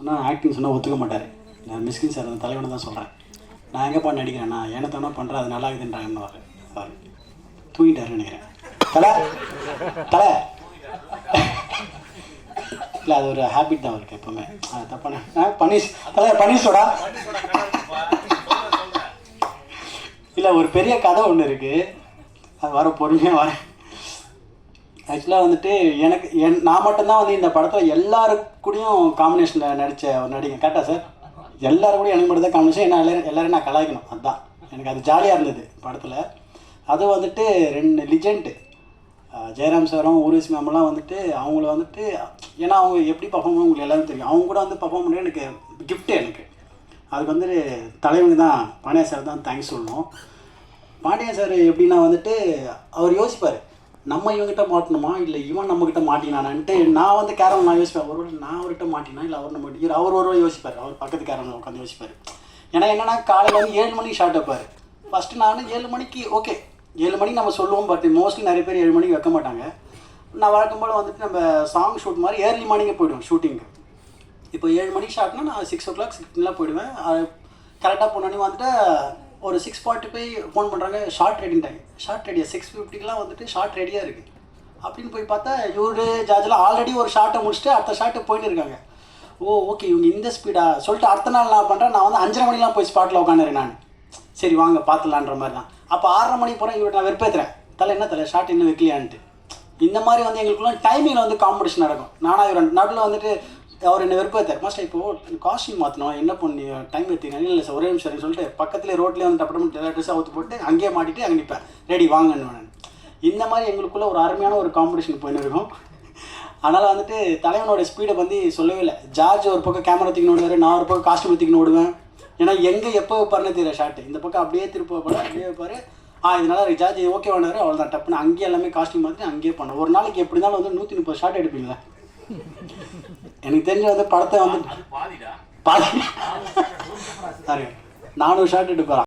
சொன்னால் ஆக்டிங் சொன்னால் ஒத்துக்க மாட்டார். நான் மிஸ்கின் சார் அந்த தலைவனை தான் சொல்கிறேன். நான் எங்கேப்பா நடிக்கிறேன், நான் ஏனத்தானோ பண்ணுறேன், அது நல்லா இருக்குதுன்றாங்கன்னு அவர் தூங்கிட்டாருன்னு நினைக்கிறேன். தலை தலை இல்லை, அது ஒரு ஹேபிட் தான் அவருக்கு எப்போவுமே. அது தப்பான பனீஷ் தலை பனீஷோடா இல்லை, ஒரு பெரிய கதை ஒன்று இருக்குது, அது வர பொறுமையாக வரேன். ஆக்சுவலாக வந்துட்டு எனக்கு நான் மட்டும்தான் வந்து இந்த படத்தில் எல்லாருக்கூடையும் காம்பினேஷனில் நடித்த ஒரு நடிகை. கரெக்டாக சார்? எல்லாரும் கூட எனக்கு மட்டும் தான் காம்பினேஷன். ஏன்னா எல்லோரும் நான் கலாய்க்கணும், அதுதான் எனக்கு அது ஜாலியாக இருந்தது படத்தில். அது வந்துட்டு 2 லிஜெண்டு ஜெயராம் சாரும் ஊர்வசி மேமெல்லாம் வந்துட்டு அவங்கள வந்துட்டு, ஏன்னா அவங்க எப்படி பர்ஃபார்ம் பண்ண உங்களுக்கு எல்லாரும் தெரியும். அவங்க கூட வந்து பர்ஃபார்ம் பண்ண எனக்கு கிஃப்ட்டு. எனக்கு அதுக்கு வந்து தலைவனுக்கு தான், பாண்டியா சார் தான் தேங்க்ஸ் சொல்லணும். பாண்டியா சார் எப்படின்னா வந்துட்டு அவர் யோசிப்பார், நம்ம இவங்ககிட்ட மாட்டணுமா இல்லை இவன் நம்மக்கிட்ட மாட்டினானான்ட்டு. நான் வந்து கேரவன் நான் யோசிப்பேன், ஒரு நான் அவர்கிட்ட மாட்டினா இல்லை அவர் நம்ம அவர் ஒரு யோசிப்பார், அவர் பக்கத்து கேரவனில் உட்காந்து யோசிப்பார். ஏன்னா என்னென்னா காலையில் வந்து 7 மணிக்கு ஷார்ட் வைப்பார். ஃபஸ்ட்டு நான் 7 மணிக்கு ஓகே 7 மணிக்கு நம்ம சொல்லுவோம், பட் மோஸ்ட்லி நிறைய பேர் 7 மணிக்கு வைக்க மாட்டாங்க. நான் வழக்கம் போல் வந்துட்டு நம்ம சாங் ஷூட் மாதிரி ஏர்லி மார்னிங்கே போய்டுவேன் ஷூட்டிங்கு. இப்போ 7 மணிக்கு ஷார்ட்னா நான் 6 o'clock 6 போய்டுவேன். கரெக்டாக போனோடனே வந்துட்டு ஒரு 6:45 ஃபோன் பண்ணுறாங்க, ஷார்ட் ரெடிங் டைம். ஷார்ட் ரெடியாக 6:50 வந்துட்டு ஷார்ட் ரெடியாக இருக்குது அப்படின்னு போய் பார்த்தா இவரு ஜார்ஜெலாம் ஆல்ரெடி ஒரு ஷார்ட்டை முடிச்சுட்டு அடுத்த ஷார்ட்டு போயின்னு இருக்காங்க. ஓகே இவங்க இந்த ஸ்பீடாக சொல்லிட்டு அடுத்த நாள் நான் பண்ணுறேன், நான் வந்து 5:30 மணிலாம் போய் ஸ்பாட்டில் உட்காந்துறேன் நான். சரி வாங்க பார்த்துலான்ற மாதிரி தான். அப்போ 6:30 மணிக்கு போகிறேன், இவரு நான் வெறுப்பேற்றுறேன், தலை என்ன தலை ஷார்ட் இன்னும் வைக்கலையான்ட்டு. இந்த மாதிரி வந்து எங்களுக்குள்ள டைமிங்கில் வந்து காம்படிஷன் நடக்கும். நானாக இவர் நடுவில் வந்துட்டு அவர் என்ன வெறுப்பேற்றார், மாஸ்டர் இப்போது காஸ்டியூம் மாற்றணும், என்ன பண்ணி டைம் எடுத்துக்கணும். இல்லை சார் ஒரே நிமிஷம் சொல்லிட்டு பக்கத்துலேயே ரோட்லேயே வந்து டப்படமெண்ட் எல்லா ட்ரெஸ்ஸாக ஊற்றி போட்டு அங்கேயே மாட்டிட்டு அங்கே நிற்பேன், ரெடி வாங்கன்னு நான். இந்த மாதிரி எங்களுக்குள்ளே ஒரு அருமையான ஒரு காம்படிஷன் போயின்னு இருக்கும். அதனால் வந்துட்டு தலைவனோட ஸ்பீடை வந்து சொல்லவே இல்லை. ஜார்ஜ் ஒரு பக்கம் கேமரா தூக்கின்னு ஓடுவார், நான் ஒரு பக்கம் காஸ்டியூம் தூக்கின்னு ஓடுவேன். ஏன்னா எங்கே எப்போ வைப்பாருன்னு தெரியல ஷார்ட்டு. இந்த பக்கம் அப்படியே திருப்ப வைப்பாரு, அப்படியே வைப்பார். இதனால் ஜார்ஜ் ஓகே வேணாரு, அவ்வளோ தான் டப்புன்னு அங்கேயே எல்லாமே காஸ்டியூம் மாற்றி அங்கேயே பண்ணேன். ஒரு நாளைக்கு எப்படி இருந்தாலும் வந்து 130 ஷார்ட் எடுப்பீங்களா? எனக்கு தெரிஞ்ச வந்து படத்தை வந்து பாதி சாரி 400 ஷார்ட் எடுப்பாரா.